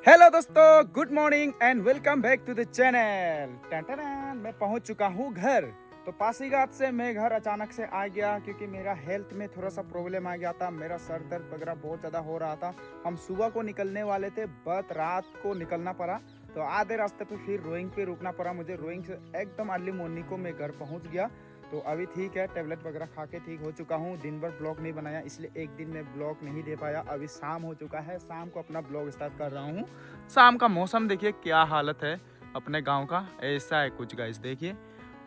Hello दोस्तों, good morning and welcome back to the channel. मैं पहुंच चुका हूं घर। तो पासीघाट से मैं घर अचानक से आ गया क्योंकि मेरा हेल्थ में थोड़ा सा प्रॉब्लम आ गया था। मेरा सर दर्द वगैरह बहुत ज़्यादा हो रहा था। हम सुबह को निकलने वाले थे बट रात को निकलना पड़ा। तो आधे रास्ते पे फिर रोइंग पे रुकना पड़ा मुझे। रोइंग से एकदम अर्ली मॉर्निंग को मैं घर पहुँच गया। तो अभी ठीक है, टेबलेट वगैरह खा के ठीक हो चुका हूँ। दिन भर ब्लॉग नहीं बनाया इसलिए एक दिन में ब्लॉग नहीं दे पाया। अभी शाम हो चुका है, शाम को अपना ब्लॉग स्टार्ट कर रहा हूँ। शाम का मौसम देखिए क्या हालत है अपने गांव का, ऐसा है कुछ गाइस। देखिए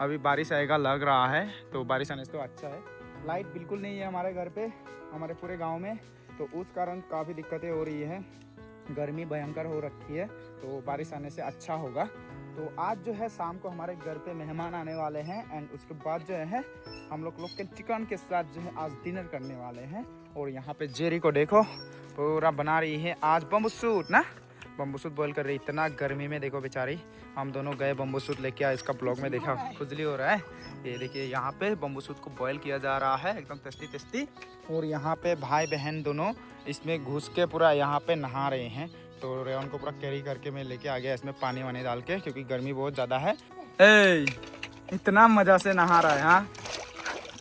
अभी बारिश आएगा लग रहा है, तो बारिश आने से तो अच्छा है। लाइट बिल्कुल नहीं है हमारे घर पे, हमारे पूरे गाँव में, तो उस कारण काफ़ी दिक्कतें हो रही है। गर्मी भयंकर हो रखी है, तो बारिश आने से अच्छा होगा। तो आज जो है शाम को हमारे घर पे मेहमान आने वाले हैं एंड उसके बाद जो है हम लोग के चिकन के साथ जो है आज डिनर करने वाले हैं। और यहाँ पे जेरी को देखो पूरा बना रही है आज बम्बू सूट ना, बम्बू सूट बॉयल कर रही। इतना गर्मी में देखो बेचारी, हम दोनों गए बम्बू सूट लेके आए। इसका ब्लॉग में देखा खुजली हो रहा है। ये देखिए यहाँ पे बम्बू सूट को बॉयल किया जा रहा है एकदम टेस्टी टेस्टी। और यहाँ पे भाई बहन दोनों इसमें घुस के पूरा यहाँ पे नहा रहे हैं। तो रेवन को पूरा कैरी करके मैं लेके आ गया इसमें पानी वानी डाल के, क्योंकि गर्मी बहुत ज़्यादा है। ए, इतना मज़ा से नहा रहा है। हाँ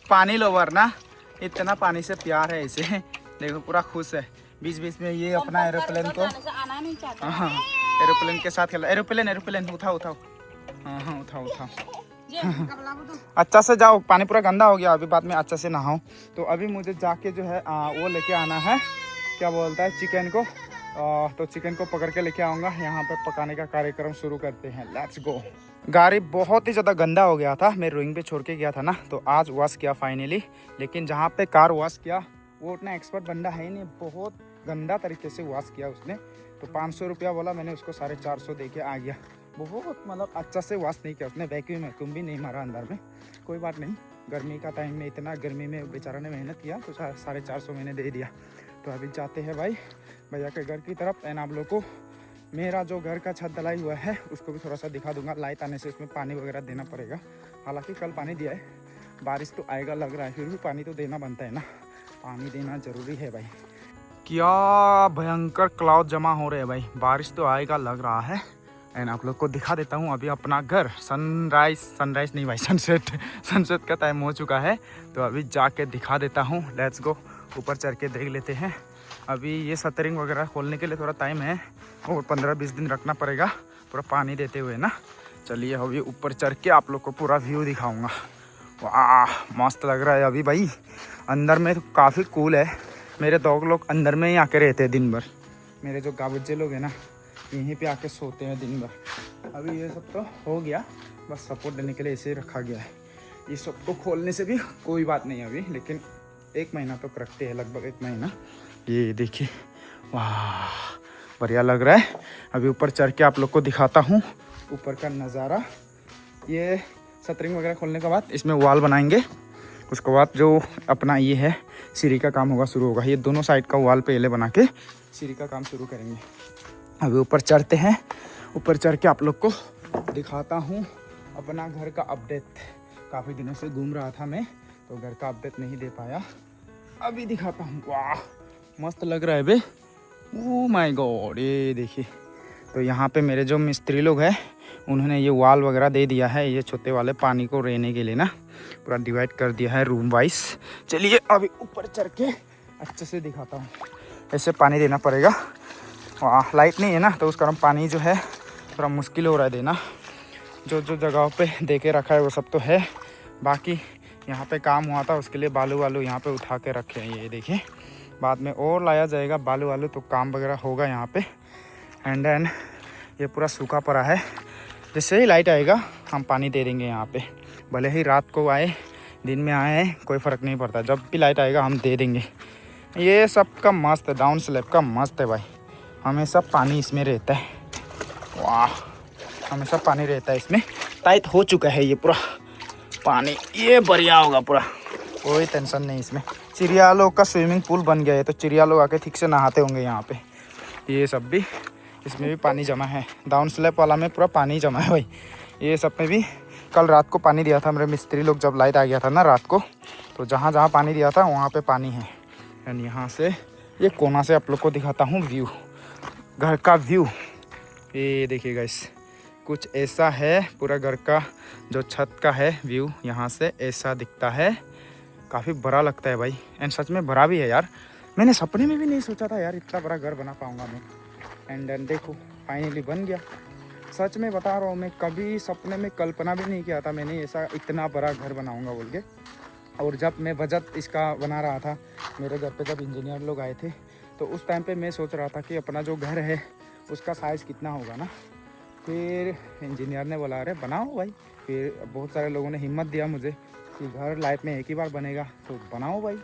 पानी लोवर ना, इतना पानी से प्यार है इसे। देखो पूरा खुश है। बीच बीच में ये अपना एरोप्लेन को, हाँ एरोप्लेन के साथ खेला। एरोप्लेन एरोप्लेन उठाओ उठाओ, हाँ हाँ उठाओ उठाओ। अच्छा से जाओ, पानी पूरा गंदा हो गया, अभी बाद में अच्छा से नहाओ। तो अभी मुझे जाके जो है वो लेके आना है, क्या बोलता है, चिकन को। तो चिकन को पकड़ के लेके आऊँगा। यहाँ पे पकाने का कार्यक्रम शुरू करते हैं, लेट्स गो। गाड़ी बहुत ही ज़्यादा गंदा हो गया था, मैं रोइंग पे छोड़ के गया था ना, तो आज वॉश किया फाइनली। लेकिन जहाँ पे कार वॉश किया वो उतना एक्सपर्ट बंदा है ही नहीं, बहुत गंदा तरीके से वॉश किया उसने। तो 500 रुपया बोला, मैंने उसको 450 दे के आ गया। बहुत मतलब अच्छा से वॉश नहीं किया उसने, वैक्यूम में तुम भी नहीं मारा अंदर में। कोई बात नहीं, गर्मी का टाइम में इतना गर्मी में बेचारा ने मेहनत किया तो 450 मैंने दे दिया। तो अभी जाते हैं भाई भैया के घर की तरफ। एंड आप लोग को मेरा जो घर का छत ढलाई हुआ है उसको भी थोड़ा सा दिखा दूंगा। लाइट आने से इसमें पानी वगैरह देना पड़ेगा। हालांकि कल पानी दिया है, बारिश तो आएगा लग रहा है, फिर भी पानी तो देना बनता है ना, पानी देना ज़रूरी है भाई। क्या भयंकर क्लाउड जमा हो रहे हैं भाई, बारिश तो आएगा लग रहा है। एंड आप लोग को दिखा देता हूँ अभी अपना घर। सनराइज नहीं भाई, सनसेट का टाइम हो चुका है। तो अभी जाके दिखा देता हूँ, लेट्स गो। ऊपर चढ़ के देख लेते हैं। अभी ये शटरिंग वगैरह खोलने के लिए थोड़ा टाइम है और 15-20 दिन रखना पड़ेगा पूरा पानी देते हुए ना। चलिए अभी ऊपर चढ़ के आप लोग को पूरा व्यू दिखाऊंगा। वाह मस्त लग रहा है अभी भाई। अंदर में तो काफ़ी कूल है। मेरे डॉग लोग अंदर में ही आके रहते हैं दिन भर। मेरे जो गावज्जे लोग हैं ना, यहीं पे आके सोते हैं दिन भर। अभी ये सब तो हो गया, बस सपोर्ट देने के लिए इसे रखा गया है। ये सब को खोलने से भी कोई बात नहीं अभी, लेकिन 1 महीना तो रखते हैं, लगभग 1 महीना। ये देखिए वाह बढ़िया लग रहा है। अभी ऊपर चढ़ के आप लोग को दिखाता हूँ ऊपर का नज़ारा। ये शटरिंग वगैरह खोलने के बाद इसमें वॉल बनाएंगे। उसके बाद जो अपना ये है सीढ़ी का काम शुरू होगा। ये दोनों साइड का वॉल पहले बना के सीढ़ी का काम शुरू करेंगे। अभी ऊपर चढ़ते हैं। ऊपर चढ़ के आप लोग को दिखाता हूँ अपना घर का अपडेट। काफ़ी दिनों से घूम रहा था मैं, तो घर का अपडेट नहीं दे पाया, अभी दिखाता हूँ। वाह मस्त लग रहा है बे, ओह माय गॉड। ये देखिए, तो यहाँ पे मेरे जो मिस्त्री लोग हैं उन्होंने ये वॉल वगैरह दे दिया है, ये छोटे वाले पानी को रहने के लिए ना, पूरा डिवाइड कर दिया है रूम वाइज। चलिए अभी ऊपर चढ़ के अच्छे से दिखाता हूँ। ऐसे पानी देना पड़ेगा, वाह लाइट नहीं है ना, तो उस कारण पानी जो है थोड़ा मुश्किल हो रहा है देना। जो जो जगहों पे दे के रखा है वो सब तो है, बाकी यहाँ पे काम हुआ था उसके लिए बालू वालू यहाँ पे उठा के रखे हैं। ये देखिए बाद में और लाया जाएगा बालू वालू, तो काम वगैरह होगा यहाँ पे। एंड देन ये पूरा सूखा पड़ा है, जैसे ही लाइट आएगा हम पानी दे देंगे यहाँ पे। भले ही रात को आए दिन में आए कोई फ़र्क नहीं पड़ता, जब भी लाइट आएगा हम दे देंगे। ये सब का मस्त है, डाउन स्लैब का मस्त है भाई, हमेशा पानी इसमें रहता है। वाह हमेशा पानी रहता है इसमें। टाइट हो चुका है ये पूरा पानी, ये बढ़िया होगा पूरा, कोई टेंशन नहीं इसमें। चिड़िया लोग का स्विमिंग पूल बन गया है, तो चिड़िया लोग आके ठीक से नहाते होंगे यहाँ पे। ये सब भी इसमें भी पानी जमा है, डाउन स्लैब वाला में पूरा पानी जमा है भाई। ये सब में भी कल रात को पानी दिया था मेरे मिस्त्री लोग, जब लाइट आ गया था ना रात को, तो जहाँ जहाँ पानी दिया था वहाँ पे पानी है। एंड यहाँ से ये कोना से आप लोग को दिखाता हूँ व्यू, घर का व्यू। ये देखिए गाइस, कुछ ऐसा है पूरा घर का जो छत का है व्यू, यहाँ से ऐसा दिखता है। काफ़ी बड़ा लगता है भाई, एंड सच में बड़ा भी है यार। मैंने सपने में भी नहीं सोचा था यार इतना बड़ा घर बना पाऊँगा मैं। एंड देन देखो फाइनली बन गया। सच में बता रहा हूँ, मैं कभी सपने में कल्पना भी नहीं किया था मैंने ऐसा इतना बड़ा घर बनाऊँगा बोल के। और जब मैं बजट इसका बना रहा था, मेरे घर पे जब इंजीनियर लोग आए थे, तो उस टाइम पे मैं सोच रहा था कि अपना जो घर है उसका साइज़ कितना होगा ना। फिर इंजीनियर ने बोला अरे बनाओ भाई। फिर बहुत सारे लोगों ने हिम्मत दिया मुझे कि घर लाइफ में एक ही बार बनेगा तो बनाओ भाई।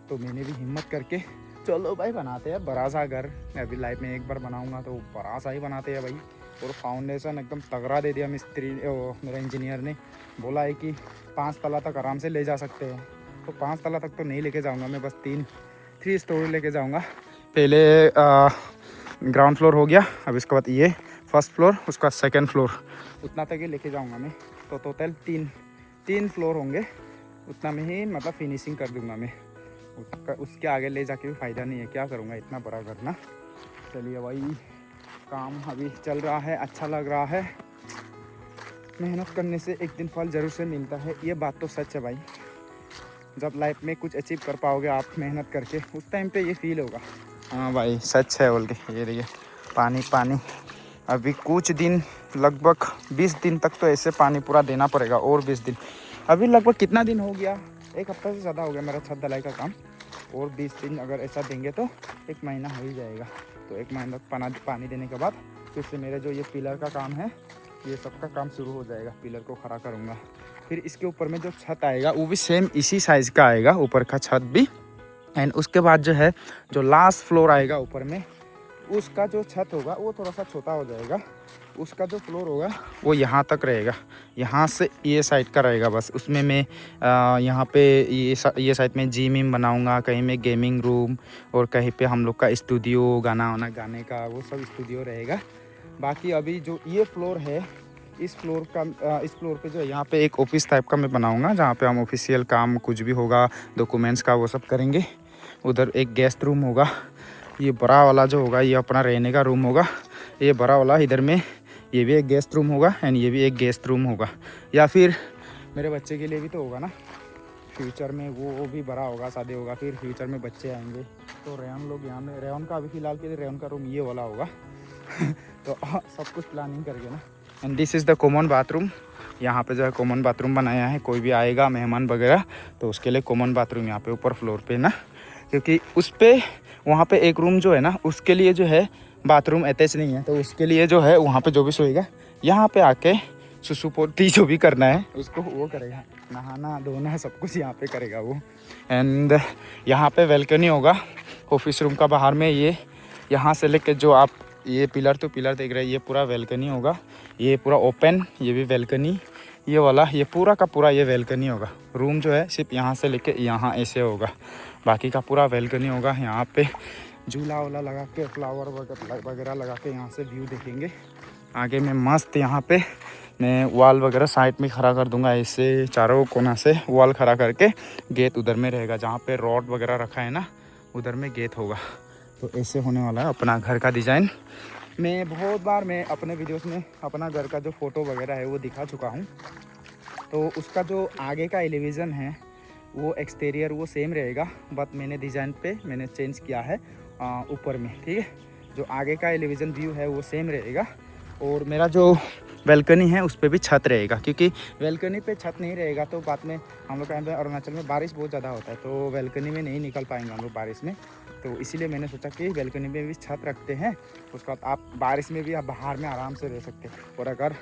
तो मैंने भी हिम्मत करके चलो भाई बनाते हैं बड़ा सा घर। अभी लाइफ में एक बार बनाऊंगा तो बड़ा सा ही बनाते हैं भाई। और फाउंडेशन एकदम तगड़ा दे दिया मिस्त्री, मेरा इंजीनियर ने बोला है कि 5 तला तक आराम से ले जा सकते हैं। तो 5 तला तक तो नहीं लेके जाऊंगा मैं, बस 3 स्टोरी लेके जाऊंगा। पहले ग्राउंड फ्लोर हो गया, अब इसके बाद ये फर्स्ट फ्लोर, उसका सेकंड फ्लोर, उतना तक ही लेके जाऊंगा मैं। तो टोटल 3 फ्लोर होंगे, उतना में ही मतलब फिनिशिंग कर दूंगा मैं। उसके आगे ले जाके भी फ़ायदा नहीं है, क्या करूँगा इतना बड़ा घर ना। चलिए भाई, काम अभी चल रहा है, अच्छा लग रहा है। मेहनत करने से एक दिन फल ज़रूर से मिलता है, ये बात तो सच है भाई। जब लाइफ में कुछ अचीव कर पाओगे आप मेहनत करके, उस टाइम पे ये फील होगा। हाँ भाई सच है बोल के। ये देखिए पानी अभी कुछ दिन, लगभग 20 दिन तक तो ऐसे पानी पूरा देना पड़ेगा, और 20 दिन। अभी लगभग कितना दिन हो गया, 1 हफ्ता से ज़्यादा हो गया मेरा छत ढलाई का काम। और 20 दिन अगर ऐसा देंगे तो 1 महीना हो ही जाएगा। तो 1 महीना पानी देने के बाद फिर से मेरे जो ये पिलर का काम है, ये सब का काम शुरू हो जाएगा। पिलर को खड़ा करूँगा, फिर इसके ऊपर में जो छत आएगा वो भी सेम इसी साइज़ का आएगा, ऊपर का छत भी। एंड उसके बाद जो है जो लास्ट फ्लोर आएगा ऊपर में, उसका जो छत होगा वो थोड़ा सा छोटा हो जाएगा। उसका जो फ्लोर होगा वो यहाँ तक रहेगा, यहाँ से ये साइड का रहेगा बस। उसमें मैं यहाँ पे ये साइड में जिम बनाऊँगा, कहीं में गेमिंग रूम, और कहीं पे हम लोग का स्टूडियो, गाना वाना गाने का वो सब स्टूडियो रहेगा। बाकी अभी जो ये फ्लोर है, इस फ्लोर पे जो है यहाँ पे एक ऑफिस टाइप का मैं बनाऊँगा, जहाँ पे हम ऑफिशियल काम कुछ भी होगा, डॉक्यूमेंट्स का वो सब करेंगे। उधर एक गेस्ट रूम होगा, ये बड़ा वाला जो होगा ये अपना रहने का रूम होगा। ये बड़ा वाला इधर में ये भी एक गेस्ट रूम होगा, एंड ये भी एक गेस्ट रूम होगा। या फिर मेरे बच्चे के लिए भी तो होगा ना फ्यूचर में, वो भी बड़ा होगा, शादी होगा, फिर फ्यूचर में बच्चे आएंगे तो रेयन लोग यहाँ में, रेयन का अभी फ़िलहाल के लिए रेयन का रूम ये वाला होगा। तो सब कुछ प्लानिंग करके ना। And this is the common bathroom. यहाँ पे जो है कॉमन बाथरूम बनाया है, कोई भी आएगा मेहमान वगैरह तो उसके लिए कॉमन बाथरूम यहाँ पे ऊपर फ्लोर पे ना, क्योंकि उस पे वहाँ पे एक रूम जो है ना उसके लिए जो है बाथरूम अटैच नहीं है। तो उसके लिए जो है वहाँ पे जो भी सोएगा यहाँ पे आके सुसु पोती जो भी करना है उसको वो करेगा, नहाना धोना सब कुछ यहाँ पे करेगा वो। एंड यहाँ पे वेलकनी होगा ऑफिस रूम का। बाहर में ये यहाँ से लेके जो आप ये पिलर तो पिलर देख रहे हैं, ये पूरा वेलकनी होगा। ये पूरा ओपन, ये भी वेलकनी, ये वाला ये पूरा का पूरा ये वेलकनी होगा। रूम जो है सिर्फ यहाँ से लेके यहाँ ऐसे होगा, बाकी का पूरा वेलकनी होगा। यहाँ पे झूला वूला लगा के, फ्लावर वगैरह लगा के यहाँ से व्यू देखेंगे। आगे में मस्त यहाँ पे मैं वॉल वगैरह साइड में खड़ा कर दूंगा, ऐसे चारों कोना से वॉल खड़ा करके। गेट उधर में रहेगा, जहाँ पे रॉड वगैरह रखा है ना उधर में गेट होगा। तो ऐसे होने वाला है अपना घर का डिज़ाइन। मैं बहुत बार मैं अपने वीडियोस में अपना घर का जो फ़ोटो वगैरह है वो दिखा चुका हूँ। तो उसका जो आगे का एलिवेशन है वो एक्सटीरियर वो सेम रहेगा, बट मैंने डिज़ाइन पे मैंने चेंज किया है ऊपर में, ठीक है। जो आगे का एलिवेशन व्यू है वो सेम रहेगा, और मेरा जो वेलकनी है उस पर भी छत रहेगा, क्योंकि वेलकनी पे छत नहीं रहेगा तो बाद में हम लोग यहाँ पे अरुणाचल में बारिश बहुत ज़्यादा होता है, तो वेलकनी में नहीं निकल पाएंगे हम लोग बारिश में। तो इसीलिए मैंने सोचा कि वेलकनी में भी छत रखते हैं, उसके बाद आप बारिश में भी आप बाहर में आराम से रह सकते हैं। और अगर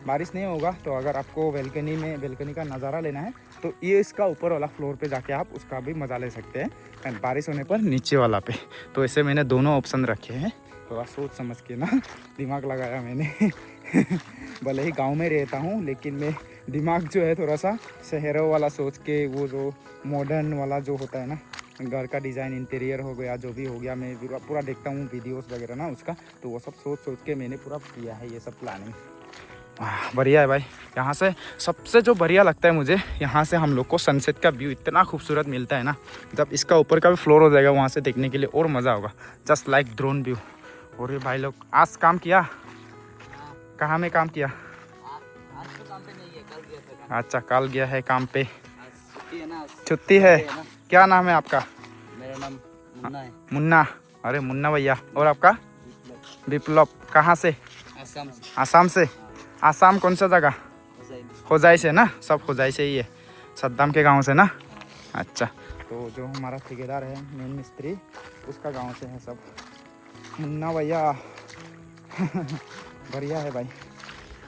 बारिश नहीं होगा तो अगर आपको वेलकनी का नज़ारा लेना है तो ये इसका ऊपर वाला फ्लोर पे जाके आप उसका भी मज़ा ले सकते हैं, एंड बारिश होने पर नीचे वाला पे। तो ऐसे मैंने दोनों ऑप्शन रखे हैं, थोड़ा सोच समझ के ना दिमाग लगाया मैंने। भले ही गांव में रहता हूँ लेकिन मैं दिमाग जो है थोड़ा सा शहरों वाला सोच के, वो जो मॉडर्न वाला जो होता है ना घर का डिज़ाइन, इंटीरियर हो गया, जो भी हो गया, मैं पूरा देखता हूँ वीडियोस वगैरह ना उसका, तो वो सब सोच के मैंने पूरा किया है ये सब प्लानिंग। बढ़िया है भाई। यहाँ से सबसे जो बढ़िया लगता है मुझे, यहाँ से हम लोग को सनसेट का व्यू इतना खूबसूरत मिलता है ना, जब इसका ऊपर का भी फ्लोर हो जाएगा वहाँ से देखने के लिए और मज़ा होगा, जस्ट लाइक ड्रोन व्यू। और ये भाई लोग आज काम किया, कहाँ में काम किया? आज तो काम पे नहीं है, कल गया था काम। अच्छा, कल गया है काम पे। आज छुट्टी है ना, आज छुट्टी है। ना। क्या नाम है आपका? मेरा नाम मुन्ना है। मुन्ना। अरे मुन्ना भैया। और आपका? विप्लव। कहाँ से? आसाम से। आसाम से। आसाम कौन सा जगह? होजाई से ना, सब होजाई से ही है, सद्दाम के गांव से ना। अच्छा, तो जो हमारा ठेकेदार है मेन मिस्त्री, उसका गांव से है सब। मुन्ना भैया बढ़िया है भाई।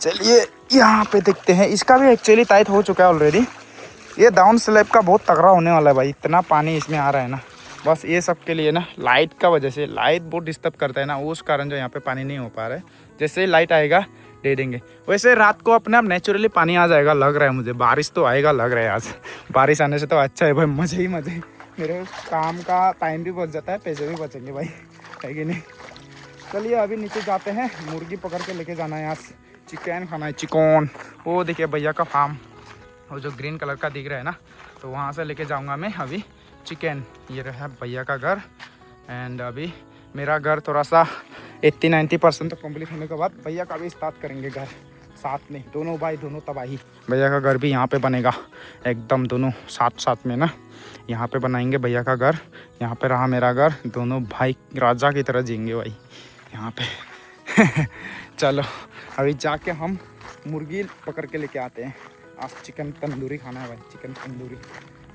चलिए यहाँ पे देखते हैं, इसका भी एक्चुअली टाइट हो चुका है ऑलरेडी। ये डाउन स्लैब का बहुत तगड़ा होने वाला है भाई, इतना पानी इसमें आ रहा है ना। बस ये सब के लिए ना लाइट का वजह से, लाइट बहुत डिस्टर्ब करता है ना, उस कारण जो यहाँ पे पानी नहीं हो पा रहा है। जैसे ही लाइट आएगा दे देंगे। वैसे रात को अपने आप नेचुरली पानी आ जाएगा लग रहा है मुझे। बारिश तो आएगा लग रहा है आज। बारिश आने से तो अच्छा है भाई, मज़े ही मज़े। मेरे काम का टाइम भी बच जाता है, पैसे भी बचेंगे भाई, है कि नहीं। चलिए अभी नीचे जाते हैं, मुर्गी पकड़ के लेके जाना है यहाँ से। चिकन खाना है, चिकन। वो देखिए भैया का फार्म, वो जो ग्रीन कलर का दिख रहा है ना, तो वहाँ से लेके जाऊँगा मैं अभी चिकन। ये रहा भैया का घर। एंड अभी मेरा घर थोड़ा सा 80-90% तो कंप्लीट होने के बाद भैया का भी स्टार्ट करेंगे घर साथ में। दोनों भाई दोनों तबाही। भैया का घर भी यहाँ पे बनेगा एकदम, दोनों साथ साथ में ना यहाँ पे बनाएंगे भैया का घर। यहाँ पे रहा मेरा घर, दोनों भाई राजा की तरह जिएंगे भाई यहाँ पे चलो अभी जाके हम मुर्गी पकड़ के लेके आते हैं। आज चिकन तंदूरी खाना है भाई, चिकन तंदूरी।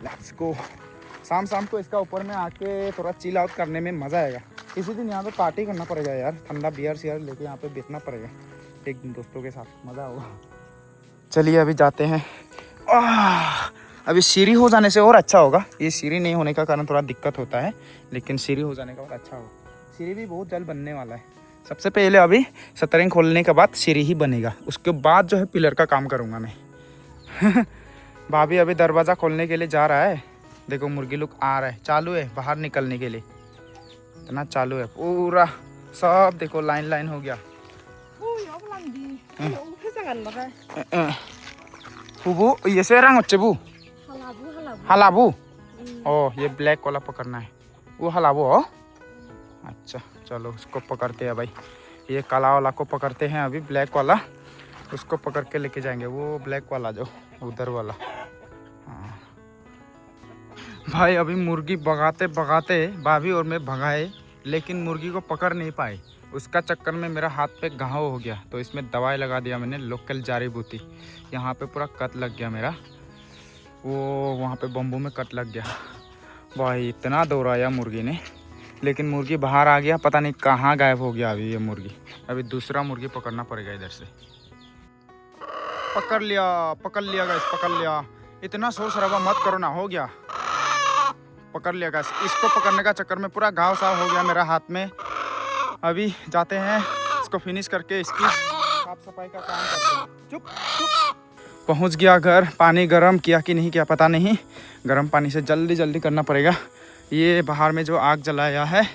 Let's go. शाम शाम को इसका ऊपर में आके थोड़ा चिल आउट करने में मज़ा आएगा। किसी दिन यहाँ पे पार्टी करना पड़ेगा यार, ठंडा बियर शियर लेके यहाँ पे बेचना पड़ेगा एक दिन दोस्तों के साथ, मज़ा होगा। चलिए अभी जाते हैं। अभी सीढ़ी हो जाने से और अच्छा होगा। ये सीढ़ी नहीं होने का कारण थोड़ा दिक्कत होता है, लेकिन सीढ़ी हो जाने का बाद अच्छा होगा। सीढ़ी भी बहुत जल्द बनने वाला है। सबसे पहले अभी शटरिंग खोलने के बाद सीढ़ी ही बनेगा, उसके बाद जो है पिलर का काम करूँगा मैं भाभी अभी दरवाज़ा खोलने के लिए जा रहा है। देखो मुर्गी लोग आ रहा है, चालू है बाहर निकलने के लिए, इतना चालू है पूरा सब। देखो लाइन लाइन हो गया। फूबू ये से रंग अच्छे बू हलाबू। ओ ये ब्लैक वाला पकड़ना है, वो हलाबू हो। अच्छा चलो उसको पकड़ते हैं भाई। ये काला वाला को पकड़ते हैं अभी, ब्लैक वाला उसको पकड़ के लेके जाएंगे। वो ब्लैक वाला जो उधर वाला। हाँ भाई अभी मुर्गी भगाते भगाते भाभी और मैं भगाए, लेकिन मुर्गी को पकड़ नहीं पाए। उसका चक्कर में मेरा हाथ पे घाव हो गया, तो इसमें दवाई लगा दिया मैंने, लोकल जड़ी बूटी। यहाँ पे पूरा कट लग गया मेरा, वो वहाँ पे बम्बू में कट लग गया भाई। इतना दौड़ाया मुर्गी ने, लेकिन मुर्गी बाहर आ गया, पता नहीं कहाँ गायब हो गया अभी ये मुर्गी। अभी दूसरा मुर्गी पकड़ना पड़ेगा इधर से। पकड़ लिया गाइस, पकड़ लिया। इतना शोर शराबा मत करो ना, हो गया पकड़ लिया गाइस। इसको पकड़ने का चक्कर में पूरा घाव साफ हो गया मेरा हाथ में। अभी जाते हैं इसको फिनिश करके इसकी साफ सफाई का काम करते हैं। चुप चुप। पहुंच गया घर। पानी गर्म किया कि नहीं किया पता नहीं, गर्म पानी से जल्दी जल्दी करना पड़ेगा। ये बाहर में जो आग जलाया है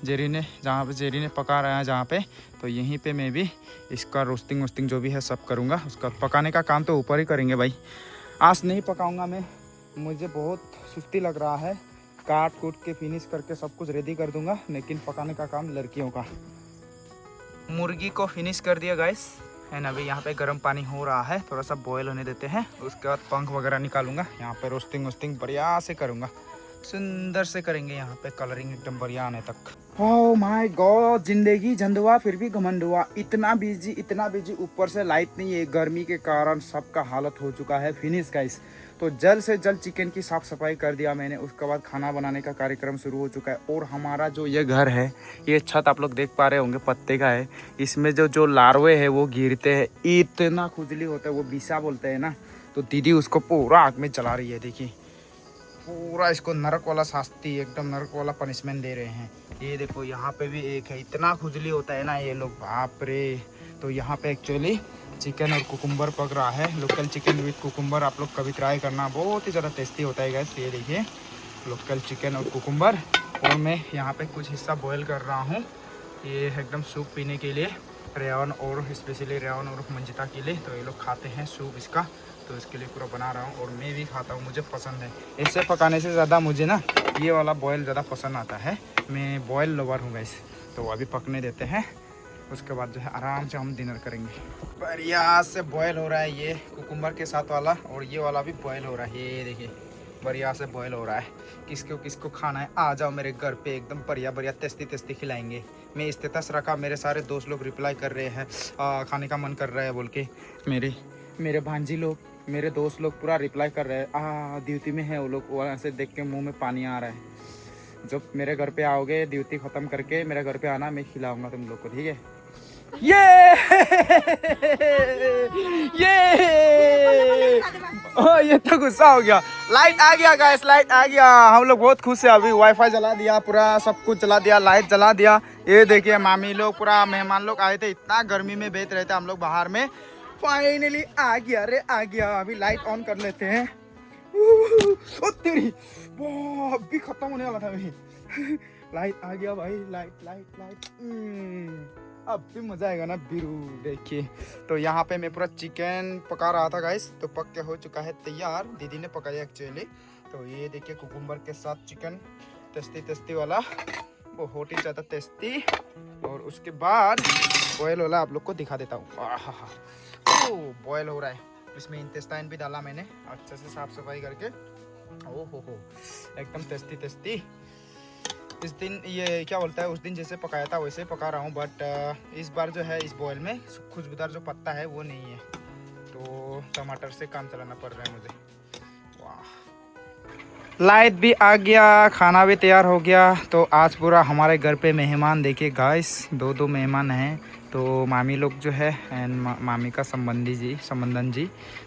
जेरी ने, जहाँ पे जेरी ने पका रहा है जहाँ पे, तो यहीं पे मैं भी इसका रोस्टिंग वोस्टिंग जो भी है सब करूँगा। उसका पकाने का काम तो ऊपर ही करेंगे भाई, आज नहीं पकाऊँगा मैं, मुझे बहुत सुस्ती लग रहा है। काट कूट के फिनिश करके सब कुछ रेडी कर दूंगा, लेकिन पकाने का काम लड़कियों का। मुर्गी को फिनिश कर दिया गाइस, एंड अभी यहाँ पे गर्म पानी हो रहा है, थोड़ा सा बॉयल होने देते हैं। उसके बाद पंख वगैरह निकालूंगा, यहाँ पे रोस्टिंग वोस्टिंग बढ़िया से करूँगा, सुंदर से करेंगे यहाँ पे, कलरिंग एकदम बढ़िया आने तक। ओह माय गॉड, जिंदगी झंडुआ फिर भी घमंड हुआ। इतना बिजी, ऊपर से लाइट नहीं है, गर्मी के कारण सबका हालत हो चुका है फिनिश गाइस। तो जल्द से जल्द चिकन की साफ़ सफाई कर दिया मैंने, उसके बाद खाना बनाने का कार्यक्रम शुरू हो चुका है। और हमारा जो ये घर है, ये छत आप लोग देख पा रहे होंगे पत्ते का है, इसमें जो लार्वे है वो गिरते हैं, इतना खुजली होता है, वो बिसा बोलते हैं ना। तो दीदी उसको पूरा आग में जला रही है, देखिए पूरा इसको नरक वाला शास्ति, एकदम नरक वाला पनिशमेंट दे रहे हैं। ये देखो यहाँ पे भी एक है, इतना खुजली होता है ना ये लोग, बाप रे। तो यहाँ पे एक्चुअली चिकन और कुकुम्बर पक रहा है, लोकल चिकन विद कुकुम्बर। आप लोग कभी ट्राई करना, बहुत ही ज़्यादा टेस्टी होता है गैस। ये देखिए लोकल चिकन और कुकुम्बर। और मैं यहाँ पे कुछ हिस्सा बॉयल कर रहा हूँ, ये एकदम सूप पीने के लिए, रेयान और स्पेशली रेयान और मंजिता के लिए। तो ये लोग खाते हैं सूप इसका, तो इसके लिए पूरा बना रहा हूँ और मैं भी खाता हूँ, मुझे पसंद है। इससे पकाने से ज़्यादा मुझे ना ये वाला बॉयल ज़्यादा पसंद आता है, मैं बॉयल लवर हूँ गैस। तो अभी पकने देते हैं, उसके बाद जो है आराम से हम डिनर करेंगे। बढ़िया से बॉयल हो रहा है ये कुकुम्बर के साथ वाला, और ये वाला भी बॉयल हो रहा है। ये देखिए बढ़िया से बॉयल हो रहा है। किसको किसको खाना है आ जाओ मेरे घर पे, एकदम बढ़िया बढ़िया टेस्टी टेस्टी खिलाएंगे। मैं स्टेटस रखा, मेरे सारे दोस्त लोग रिप्लाई कर रहे हैं खाने का मन कर रहा है बोल के। मेरे भांजी लोग, मेरे दोस्त लोग पूरा रिप्लाई कर रहे हैं ड्यूटी में है वो लोग। वहाँ से देख के मुंह में पानी आ रहा है। जब मेरे घर पे आओगे ड्यूटी ख़त्म करके मेरे घर पे आना, मैं खिलाऊंगा तुम लोग को, ठीक है। ये तो गुस्सा हो गया। लाइट आ गया गाइस, लाइट आ गया। हम लोग बहुत खुश है। अभी वाईफाई जला दिया, पूरा सब कुछ जला दिया, लाइट जला दिया। ये देखिए मामी लोग, पूरा मेहमान लोग आए थे, इतना गर्मी में बैठ रहे थे हम लोग बाहर में। फाइनली आ गया रे, आ गया। अभी लाइट ऑन कर लेते हैं। ओ तेरी अभी खत्म होने वाला था भाई। लाइट आ गया भाई, लाइट लाइट लाइट। अब भी मजा आएगा ना बिरू। देखिए तो यहाँ पे मैं पूरा चिकन पका रहा था गाइस, तो पक के हो चुका है तैयार। दीदी ने पकाया एक्चुअली। तो ये देखिए कुकुम्बर के साथ चिकन, टेस्टी टेस्टी वाला, बहुत ही ज़्यादा टेस्टी। और उसके बाद बॉयल वाला आप लोग को दिखा देता हूँ। बॉयल हो रहा है, इसमें इंटेस्टाइन भी डाला मैंने अच्छे से साफ सफाई करके। ओहो एकदम टेस्टी टेस्टी। इस दिन ये क्या बोलता है, उस दिन जैसे पकाया था वैसे पका रहा हूँ, बट इस बार जो है इस बॉयल में खुशबूदार जो पत्ता है वो नहीं है, तो टमाटर से काम चलाना पड़ रहा है मुझे। वाह, लाइट भी आ गया, खाना भी तैयार हो गया। तो आज पूरा हमारे घर पे मेहमान देखिए गाइस, दो मेहमान हैं। तो मामी लोग जो है एंड मामी का संबंधन जी,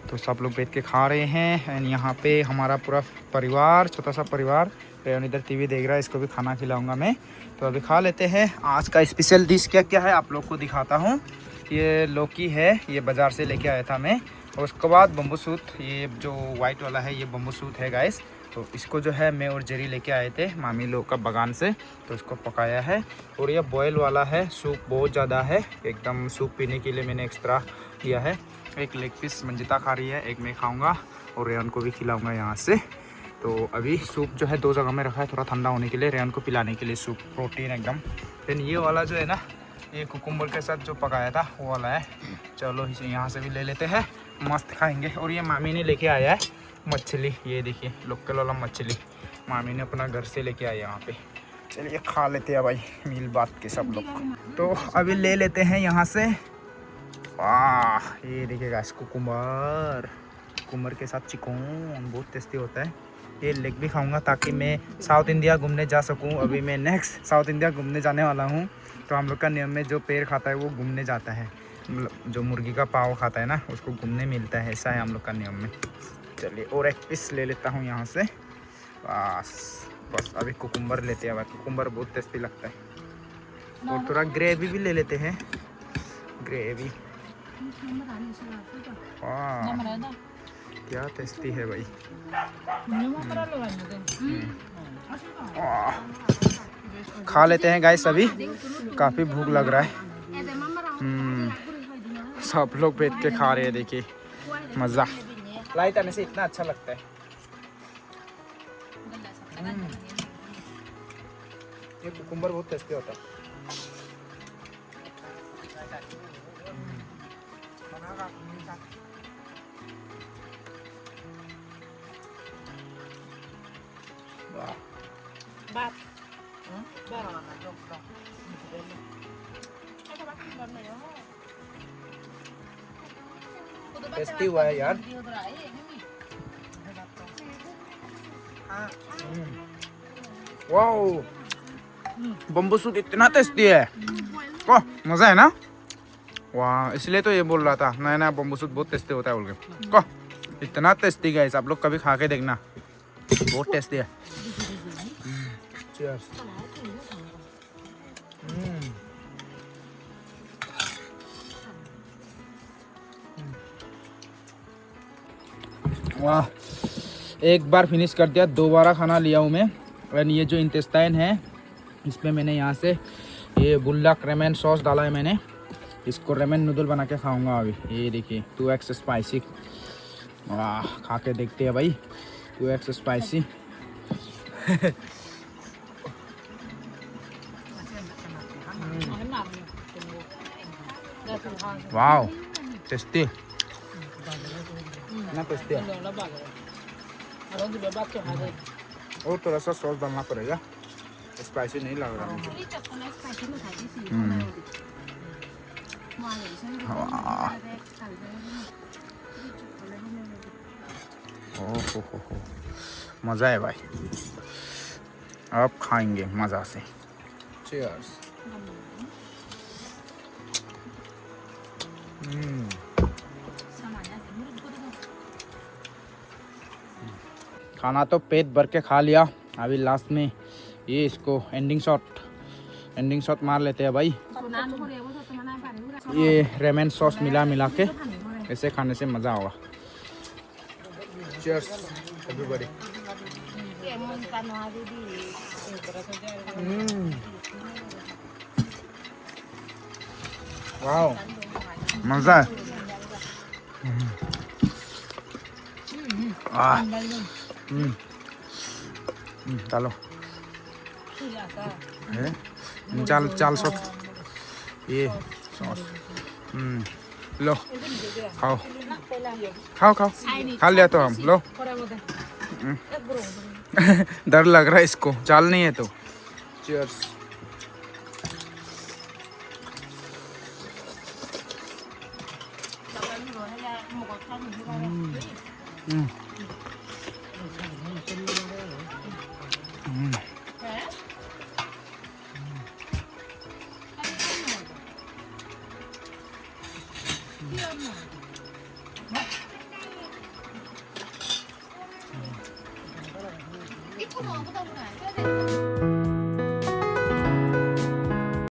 तो सब लोग बैठ के खा रहे हैं। एंड यहाँ पे हमारा पूरा परिवार, छोटा सा परिवार। रेवन इधर टीवी देख रहा है, इसको भी खाना खिलाऊंगा मैं। तो अभी खा लेते हैं। आज का स्पेशल डिश क्या क्या है आप लोग को दिखाता हूँ। ये लौकी है, ये बाज़ार से लेके आया था मैं। और उसके बाद बम्बू सूत, ये जो वाइट वाला है ये बम्बू सूत है गाइस। तो इसको जो है मैं और जेरी लेके आए थे मामी लोग का बागान से, तो इसको पकाया है। और ये बॉयल वाला है, सूप बहुत ज़्यादा है, एकदम सूप पीने के लिए मैंने एक्स्ट्रा किया है। एक लेग पीस मंजिता खा रही है, एक मैं खाऊंगा और रेयन को भी खिलाऊंगा यहाँ से। तो अभी सूप जो है 2 जगह में रखा है, थोड़ा ठंडा होने के लिए, रेयन को पिलाने के लिए सूप, प्रोटीन एकदम। फिर ये वाला जो है ना, ये कुकुम्बर के साथ जो पकाया था वो वाला है। चलो इसे यहाँ से भी ले लेते हैं, मस्त खाएंगे। और ये मामी ने लेके आया है मछली, ये देखिए लोकल वाला मछली मामी ने अपना घर से लेके आया यहाँ पे। चलिए खा लेते हैं भाई मिल बात के सब लोग। तो अभी ले लेते हैं यहाँ से। वाह, ये देखिएगा कुकुम्बर के साथ चिकन बहुत टेस्टी होता है। ये लेग भी खाऊंगा ताकि मैं साउथ इंडिया घूमने जा सकूं। अभी मैं नेक्स्ट साउथ इंडिया घूमने जाने वाला हूं। तो हम लोग का नियम में जो पैर खाता है वो घूमने जाता है, जो मुर्गी का पाव खाता है ना उसको घूमने मिलता है, ऐसा है हम लोग का नियम में। चलिए और एक पीस ले लेता हूँ यहाँ से। बस अभी कुकुम्बर लेते हैं, कुकुम्बर बहुत टेस्टी लगता है। और थोड़ा ग्रेवी भी ले लेते हैं, ग्रेवी। वाह क्या टेस्टी है भाई। खा लेते हैं गाइस, अभी काफ़ी भूख लग रहा है। सब लोग बैठ के खा रहे हैं, देखिए मज़ा। लाइट आने से इतना अच्छा लगता है। ये कुकुम्बर बहुत टेस्टी होता है। टेस्टी हुआ है यार। वाओ, बम्बू सूट इतना टेस्टी है, मजा है ना। वाह, इसलिए तो ये बोल रहा था नया नया बम्बू सूट बहुत टेस्टी होता है बोल के। इतना टेस्टी गाइस, आप लोग कभी खा के देखना, बहुत टेस्टी है। चीयर्स। वाह, एक बार फिनिश कर दिया, दोबारा खाना लिया हूँ मैं। और ये जो इंटेस्टाइन है इसमें मैंने यहाँ से ये बुल्लक रेमन सॉस डाला है मैंने। इसको रेमन नूडल बना के खाऊंगा अभी। ये देखिए 2x स्पाइसी। वाह, खा के देखते हैं भाई 2x स्पाइसी। वाओ टेस्टी ना टेस्टी है और थोड़ा सा सॉस डालना पड़ेगा स्पाइसी नहीं लग रहा मुझे ओहो मज़ा है भाई अब खाएंगे मज़ा से चीयर्स खाना तो पेट भर के खा लिया अभी लास्ट में ये इसको एंडिंग शॉट मार लेते हैं भाई ये रेमन सॉस मिला के ऐसे खाने से मज़ा होगा चीयर्स एवरीबॉडी वाओ मज़ा है चलो चाल सॉस ये सॉस लो खाओ खा लिया तो हम लो डर लग रहा है इसको चाल नहीं है तो चीयर्स 이쁘다, 보다 보다.